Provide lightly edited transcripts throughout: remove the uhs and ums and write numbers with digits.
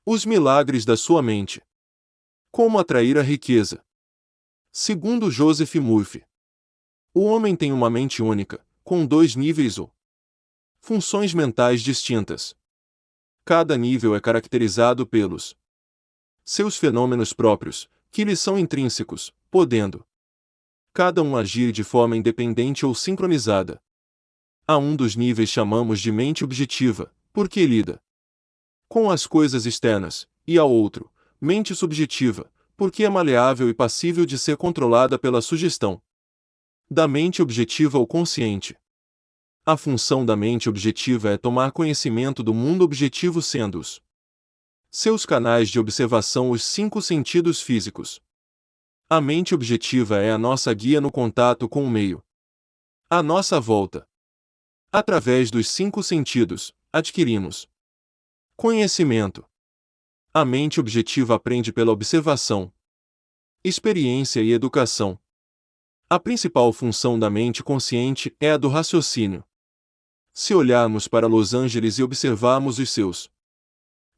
Os milagres da sua mente. Como atrair a riqueza. Segundo Joseph Murphy, o homem tem uma mente única, com dois níveis ou funções mentais distintas. Cada nível é caracterizado pelos seus fenômenos próprios, que lhes são intrínsecos, podendo cada um agir de forma independente ou sincronizada. A um dos níveis chamamos de mente objetiva, porque lida com as coisas externas, e ao outro, mente subjetiva, porque é maleável e passível de ser controlada pela sugestão da mente objetiva ou consciente. A função da mente objetiva é tomar conhecimento do mundo objetivo sendo os seus canais de observação os cinco sentidos físicos. A mente objetiva é a nossa guia no contato com o meio à nossa volta. Através dos cinco sentidos, adquirimos conhecimento. A mente objetiva aprende pela observação, experiência e educação. A principal função da mente consciente é a do raciocínio. Se olharmos para Los Angeles e observarmos os seus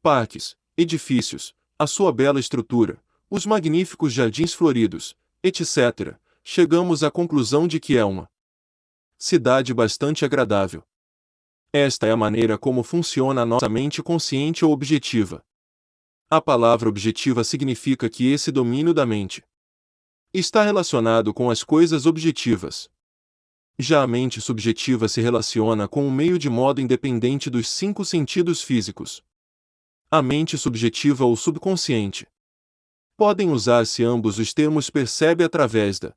parques, edifícios, a sua bela estrutura, os magníficos jardins floridos, etc., chegamos à conclusão de que é uma cidade bastante agradável. Esta é a maneira como funciona a nossa mente consciente ou objetiva. A palavra objetiva significa que esse domínio da mente está relacionado com as coisas objetivas. Já a mente subjetiva se relaciona com o meio de modo independente dos cinco sentidos físicos. A mente subjetiva ou subconsciente. Podem usar-se ambos os termos percebe através da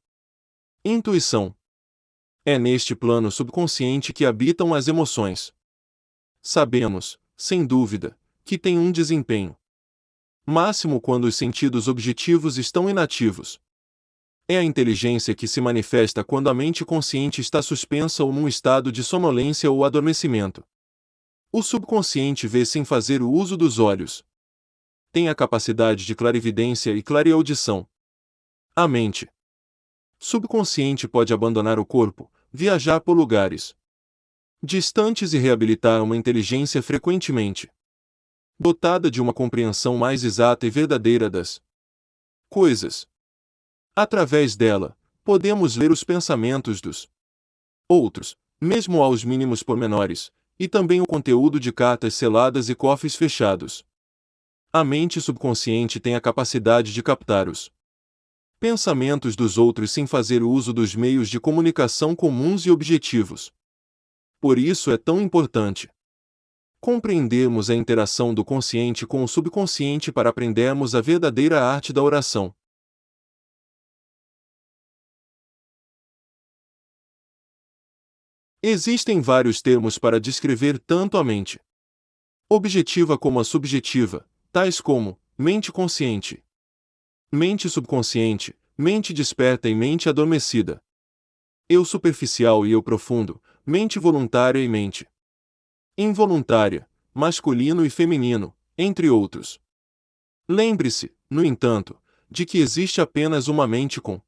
intuição. É neste plano subconsciente que habitam as emoções. Sabemos, sem dúvida, que tem um desempenho máximo quando os sentidos objetivos estão inativos. É a inteligência que se manifesta quando a mente consciente está suspensa ou num estado de sonolência ou adormecimento. O subconsciente vê sem fazer o uso dos olhos. Tem a capacidade de clarividência e clareaudição. A mente subconsciente pode abandonar o corpo, viajar por lugares distantes e reabilitar uma inteligência frequentemente dotada de uma compreensão mais exata e verdadeira das coisas. Através dela, podemos ler os pensamentos dos outros, mesmo aos mínimos pormenores, e também o conteúdo de cartas seladas e cofres fechados. A mente subconsciente tem a capacidade de captar os pensamentos dos outros sem fazer uso dos meios de comunicação comuns e objetivos. Por isso é tão importante compreendermos a interação do consciente com o subconsciente para aprendermos a verdadeira arte da oração. Existem vários termos para descrever tanto a mente objetiva como a subjetiva, tais como mente consciente, mente subconsciente, mente desperta e mente adormecida, eu superficial e eu profundo, mente voluntária e mente involuntária, masculino e feminino, entre outros. Lembre-se, no entanto, de que existe apenas uma mente com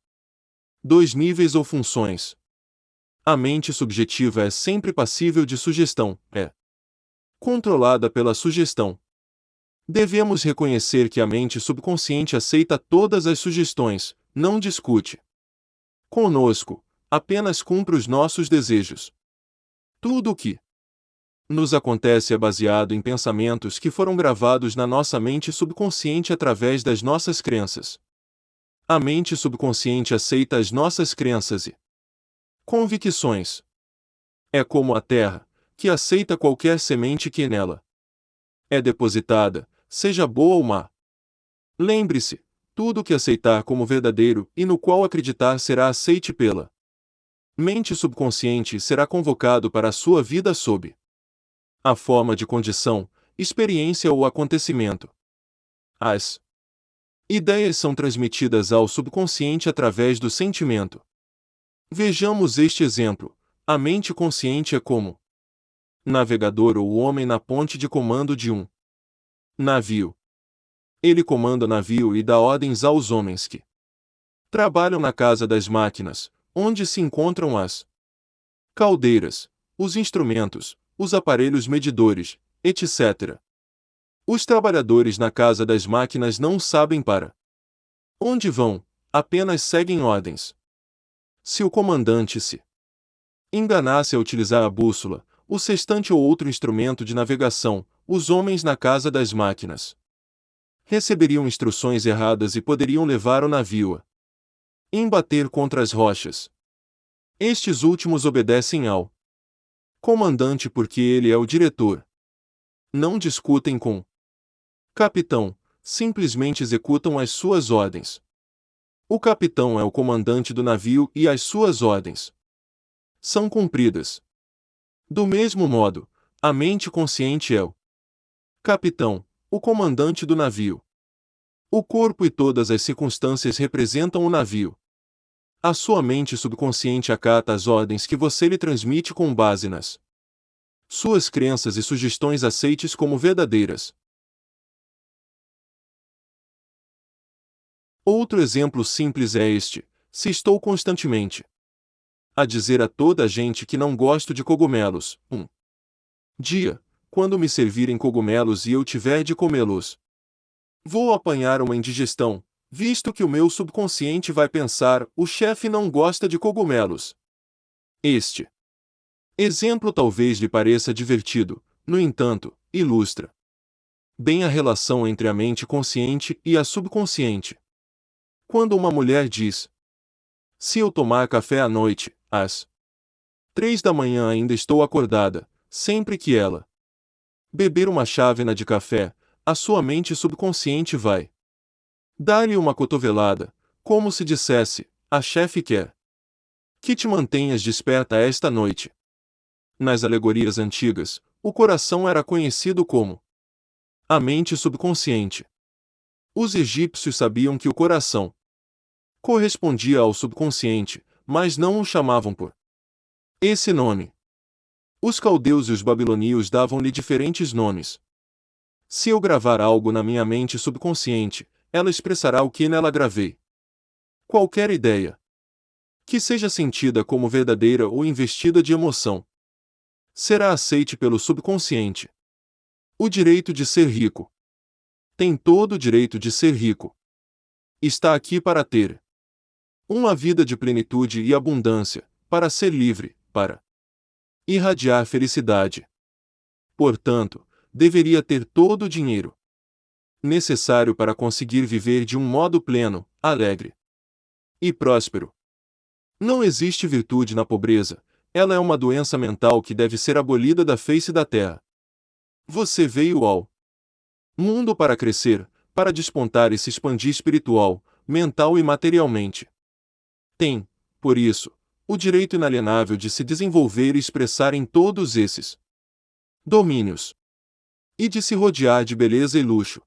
dois níveis ou funções. A mente subjetiva é sempre passível de sugestão, é controlada pela sugestão. Devemos reconhecer que a mente subconsciente aceita todas as sugestões, não discute conosco, apenas cumpre os nossos desejos. Tudo o que nos acontece é baseado em pensamentos que foram gravados na nossa mente subconsciente através das nossas crenças. A mente subconsciente aceita as nossas crenças e convicções. É como a terra, que aceita qualquer semente que nela é depositada, seja boa ou má. Lembre-se, tudo o que aceitar como verdadeiro e no qual acreditar será aceite pela mente subconsciente será convocado para a sua vida sob a forma de condição, experiência ou acontecimento. As ideias são transmitidas ao subconsciente através do sentimento. Vejamos este exemplo. A mente consciente é como navegador ou o homem na ponte de comando de um navio. Ele comanda o navio e dá ordens aos homens que trabalham na casa das máquinas, onde se encontram as caldeiras, os instrumentos, os aparelhos medidores, etc. Os trabalhadores na casa das máquinas não sabem para onde vão, apenas seguem ordens. Se o comandante se enganasse a utilizar a bússola, o sextante ou outro instrumento de navegação, os homens na casa das máquinas receberiam instruções erradas e poderiam levar o navio a embater contra as rochas. Estes últimos obedecem ao comandante porque ele é o diretor. Não discutem com capitão, simplesmente executam as suas ordens. O capitão é o comandante do navio e as suas ordens são cumpridas. Do mesmo modo, a mente consciente é o capitão, o comandante do navio. O corpo e todas as circunstâncias representam o navio. A sua mente subconsciente acata as ordens que você lhe transmite com base nas suas crenças e sugestões aceites como verdadeiras. Outro exemplo simples é este: se estou constantemente a dizer a toda a gente que não gosto de cogumelos, dia, quando me servirem cogumelos e eu tiver de comê-los, vou apanhar uma indigestão, visto que o meu subconsciente vai pensar: o chefe não gosta de cogumelos. Este exemplo talvez lhe pareça divertido, no entanto, ilustra bem a relação entre a mente consciente e a subconsciente. Quando uma mulher diz: se eu tomar café à noite, às 3 da manhã ainda estou acordada, sempre que ela beber uma chávena de café, a sua mente subconsciente vai dar-lhe uma cotovelada, como se dissesse: a chefe quer que te mantenhas desperta esta noite. Nas alegorias antigas, o coração era conhecido como a mente subconsciente. Os egípcios sabiam que o coração correspondia ao subconsciente, mas não o chamavam por esse nome. Os caldeus e os babilônios davam-lhe diferentes nomes. Se eu gravar algo na minha mente subconsciente, ela expressará o que nela gravei. Qualquer ideia que seja sentida como verdadeira ou investida de emoção será aceite pelo subconsciente. O direito de ser rico. Tem todo o direito de ser rico. Está aqui para ter uma vida de plenitude e abundância, para ser livre, para irradiar felicidade. Portanto, deveria ter todo o dinheiro necessário para conseguir viver de um modo pleno, alegre e próspero. Não existe virtude na pobreza, ela é uma doença mental que deve ser abolida da face da terra. Você veio ao mundo para crescer, para despontar e se expandir espiritual, mental e materialmente. Tem, por isso, o direito inalienável de se desenvolver e expressar em todos esses domínios, e de se rodear de beleza e luxo.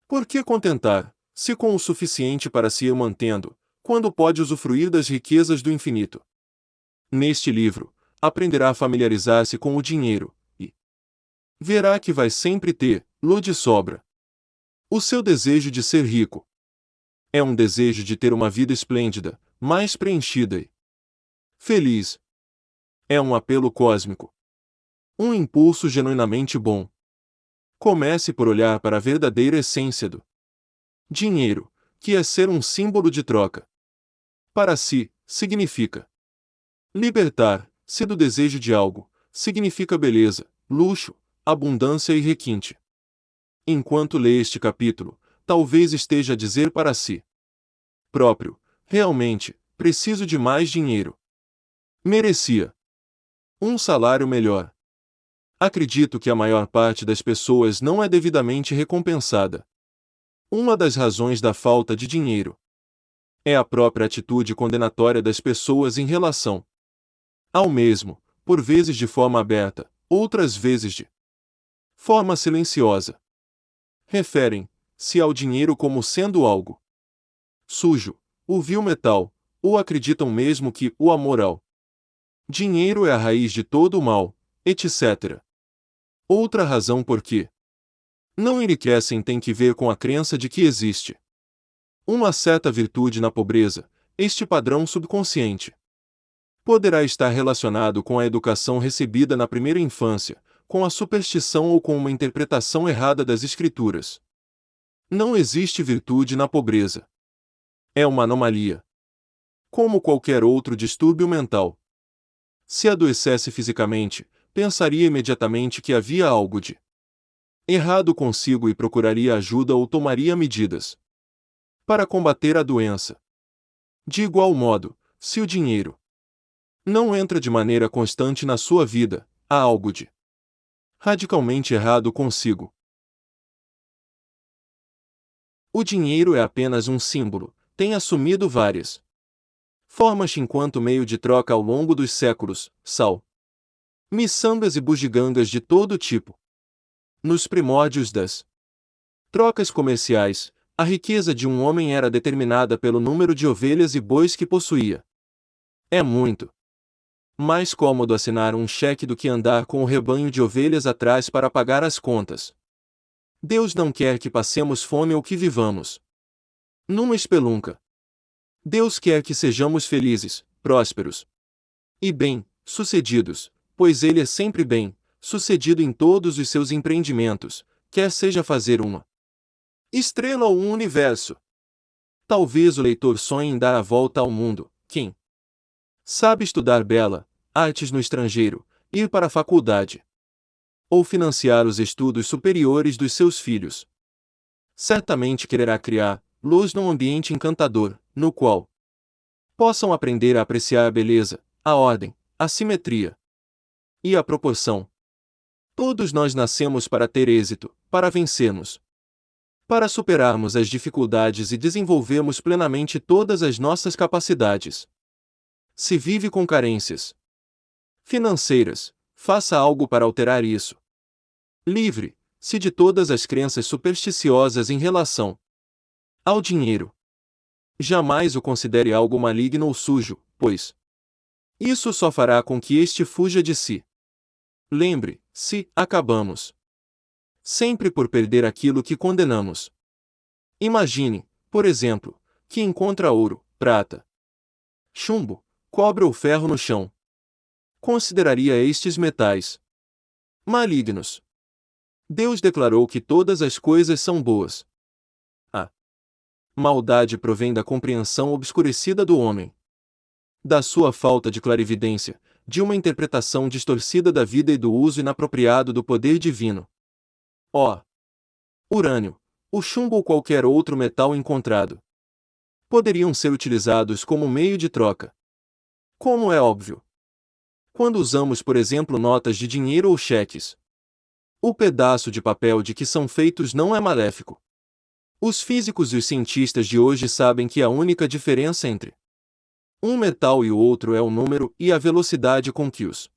Por que contentar-se com o suficiente para se ir mantendo, quando pode usufruir das riquezas do infinito? Neste livro, aprenderá a familiarizar-se com o dinheiro, e verá que vai sempre ter-lo de sobra. O seu desejo de ser rico é um desejo de ter uma vida esplêndida, mais preenchida e feliz. É um apelo cósmico. Um impulso genuinamente bom. Comece por olhar para a verdadeira essência do dinheiro, que é ser um símbolo de troca. Para si, significa libertar-se do desejo de algo, significa beleza, luxo, abundância e requinte. Enquanto lê este capítulo, talvez esteja a dizer para si próprio: realmente, preciso de mais dinheiro. Merecia um salário melhor. Acredito que a maior parte das pessoas não é devidamente recompensada. Uma das razões da falta de dinheiro é a própria atitude condenatória das pessoas em relação ao mesmo, por vezes de forma aberta, outras vezes de forma silenciosa. Referem-se ao dinheiro como sendo algo sujo, o vil metal, ou acreditam mesmo que o amor ao dinheiro é a raiz de todo o mal, etc. Outra razão por que não enriquecem tem que ver com a crença de que existe uma certa virtude na pobreza. Este padrão subconsciente poderá estar relacionado com a educação recebida na primeira infância, com a superstição ou com uma interpretação errada das Escrituras. Não existe virtude na pobreza. É uma anomalia. Como qualquer outro distúrbio mental. Se adoecesse fisicamente, pensaria imediatamente que havia algo de errado consigo e procuraria ajuda ou tomaria medidas para combater a doença. De igual modo, se o dinheiro não entra de maneira constante na sua vida, há algo de radicalmente errado consigo. O dinheiro é apenas um símbolo, tem assumido várias formas enquanto meio de troca ao longo dos séculos, miçangas e bugigangas de todo tipo. Nos primórdios das trocas comerciais, a riqueza de um homem era determinada pelo número de ovelhas e bois que possuía. É muito mais cômodo assinar um cheque do que andar com o rebanho de ovelhas atrás para pagar as contas. Deus não quer que passemos fome ou que vivamos numa espelunca. Deus quer que sejamos felizes, prósperos e bem-sucedidos, pois Ele é sempre bem-sucedido em todos os seus empreendimentos, quer seja fazer uma estrela ou um universo. Talvez o leitor sonhe em dar a volta ao mundo, quem sabe estudar bela artes no estrangeiro, ir para a faculdade ou financiar os estudos superiores dos seus filhos. Certamente quererá criá-los num ambiente encantador, no qual possam aprender a apreciar a beleza, a ordem, a simetria e a proporção. Todos nós nascemos para ter êxito, para vencermos, para superarmos as dificuldades e desenvolvermos plenamente todas as nossas capacidades. Se vive com carências financeiras, faça algo para alterar isso. Livre-se de todas as crenças supersticiosas em relação ao dinheiro. Jamais o considere algo maligno ou sujo, pois isso só fará com que este fuja de si. Lembre-se, acabamos sempre por perder aquilo que condenamos. Imagine, por exemplo, que encontra ouro, prata, chumbo, cobre ou ferro no chão. Consideraria estes metais malignos. Deus declarou que todas as coisas são boas. A maldade provém da compreensão obscurecida do homem, da sua falta de clarividência, de uma interpretação distorcida da vida e do uso inapropriado do poder divino. Ó urânio, o chumbo ou qualquer outro metal encontrado poderiam ser utilizados como meio de troca. Como é óbvio, quando usamos, por exemplo, notas de dinheiro ou cheques, o pedaço de papel de que são feitos não é maléfico. Os físicos e os cientistas de hoje sabem que a única diferença entre um metal e o outro é o número e a velocidade com que os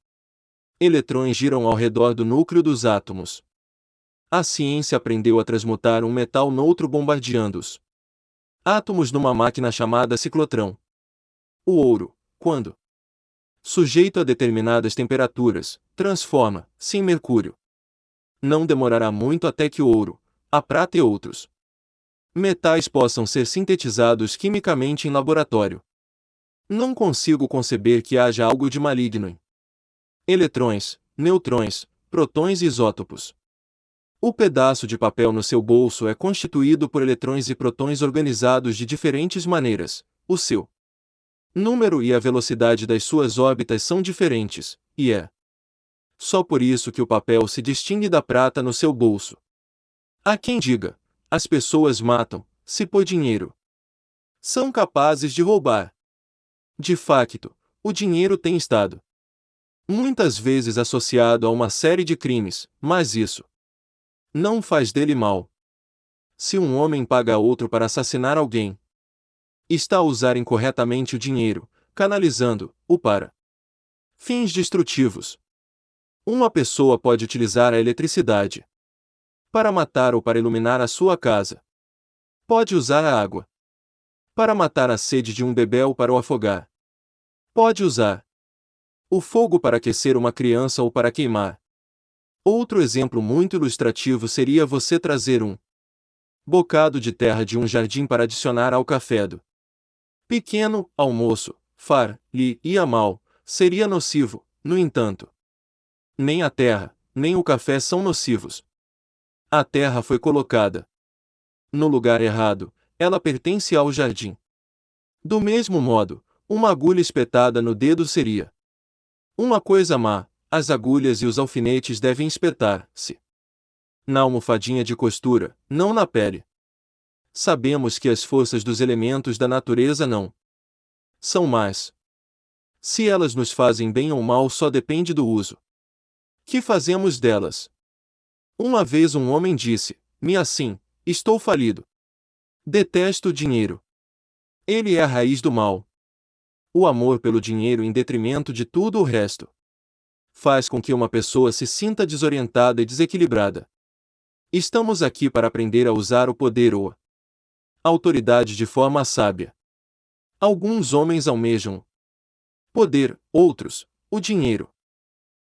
eletrões giram ao redor do núcleo dos átomos. A ciência aprendeu a transmutar um metal noutro bombardeando-os átomos numa máquina chamada ciclotrão. O ouro, quando sujeito a determinadas temperaturas, transforma-se em mercúrio. Não demorará muito até que o ouro, a prata e outros metais possam ser sintetizados quimicamente em laboratório. Não consigo conceber que haja algo de maligno em eletrões, neutrões, prótons e isótopos. O pedaço de papel no seu bolso é constituído por eletrões e prótons organizados de diferentes maneiras. O seu número e a velocidade das suas órbitas são diferentes, e é só por isso que o papel se distingue da prata no seu bolso. Há quem diga: as pessoas matam-se por dinheiro. São capazes de roubar. De facto, o dinheiro tem estado muitas vezes associado a uma série de crimes, mas isso não faz dele mal. Se um homem paga a outro para assassinar alguém, está a usar incorretamente o dinheiro, canalizando-o para fins destrutivos. Uma pessoa pode utilizar a eletricidade para matar ou para iluminar a sua casa. Pode usar a água para matar a sede de um bebê ou para o afogar. Pode usar o fogo para aquecer uma criança ou para queimar. Outro exemplo muito ilustrativo seria você trazer um bocado de terra de um jardim para adicionar ao café do pequeno almoço. Far-lhe ia mal, seria nocivo, no entanto. Nem a terra, nem o café são nocivos. A terra foi colocada no lugar errado, ela pertence ao jardim. Do mesmo modo, uma agulha espetada no dedo seria uma coisa má. As agulhas e os alfinetes devem espetar-se na almofadinha de costura, não na pele. Sabemos que as forças dos elementos da natureza não são más. Se elas nos fazem bem ou mal só depende do uso que fazemos delas. Uma vez um homem disse-me assim: estou falido. Detesto o dinheiro. Ele é a raiz do mal. O amor pelo dinheiro em detrimento de tudo o resto faz com que uma pessoa se sinta desorientada e desequilibrada. Estamos aqui para aprender a usar o poder ou a autoridade de forma sábia. Alguns homens almejam poder, outros, o dinheiro.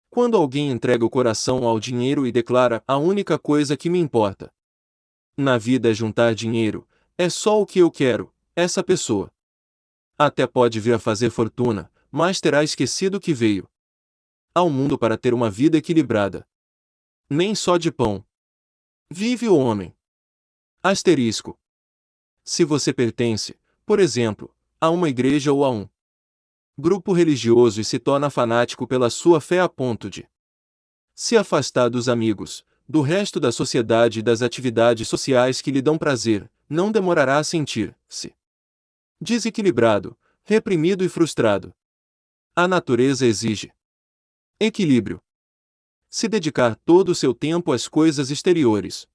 Quando alguém entrega o coração ao dinheiro e declara: a única coisa que me importa na vida é juntar dinheiro, é só o que eu quero, essa pessoa até pode vir a fazer fortuna, mas terá esquecido que veio ao mundo para ter uma vida equilibrada. Nem só de pão vive o homem. Asterisco. Se você pertence, por exemplo, a uma igreja ou a um grupo religioso e se torna fanático pela sua fé a ponto de se afastar dos amigos, do resto da sociedade e das atividades sociais que lhe dão prazer, não demorará a sentir-se desequilibrado, reprimido e frustrado. A natureza exige equilíbrio. Se dedicar todo o seu tempo às coisas exteriores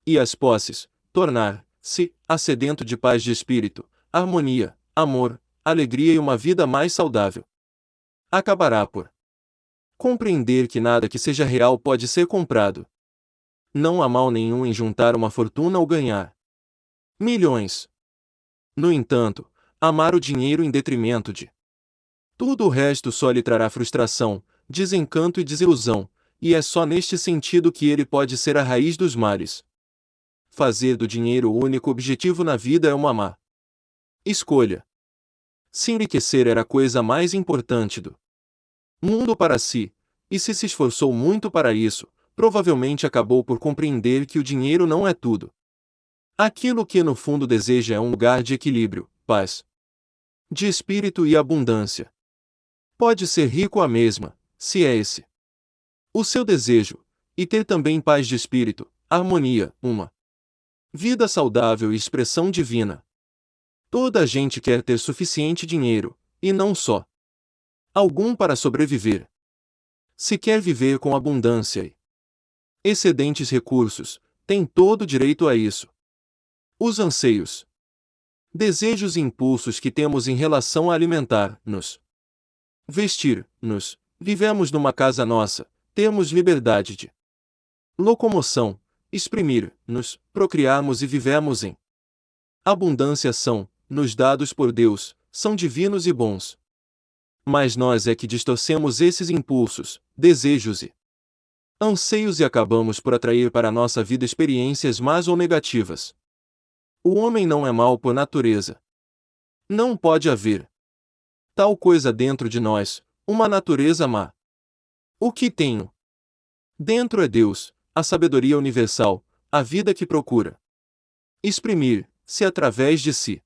e às posses, tornar-se sedento de paz de espírito, harmonia, amor, alegria e uma vida mais saudável. Acabará por compreender que nada que seja real pode ser comprado. Não há mal nenhum em juntar uma fortuna ou ganhar milhões. No entanto, amar o dinheiro em detrimento de tudo o resto só lhe trará frustração, desencanto e desilusão, e é só neste sentido que ele pode ser a raiz dos males. Fazer do dinheiro o único objetivo na vida é uma má escolha. Se enriquecer era a coisa mais importante do mundo para si, e se esforçou muito para isso, provavelmente acabou por compreender que o dinheiro não é tudo. Aquilo que no fundo deseja é um lugar de equilíbrio, paz de espírito e abundância. Pode ser rico a mesma, se é esse o seu desejo, e ter também paz de espírito, harmonia, uma vida saudável e expressão divina. Toda a gente quer ter suficiente dinheiro, e não só algum para sobreviver. Se quer viver com abundância e excedentes recursos, tem todo o direito a isso. Os anseios, desejos e impulsos que temos em relação a alimentar-nos, vestir-nos, vivemos numa casa nossa, temos liberdade de locomoção, exprimir-nos, procriarmos e vivemos em abundância são, nos dados por Deus, são divinos e bons. Mas nós é que distorcemos esses impulsos, desejos e anseios e acabamos por atrair para a nossa vida experiências más ou negativas. O homem não é mau por natureza. Não pode haver tal coisa dentro de nós, uma natureza má. O que tenho dentro é Deus, a sabedoria universal, a vida que procura exprimir-se através de si.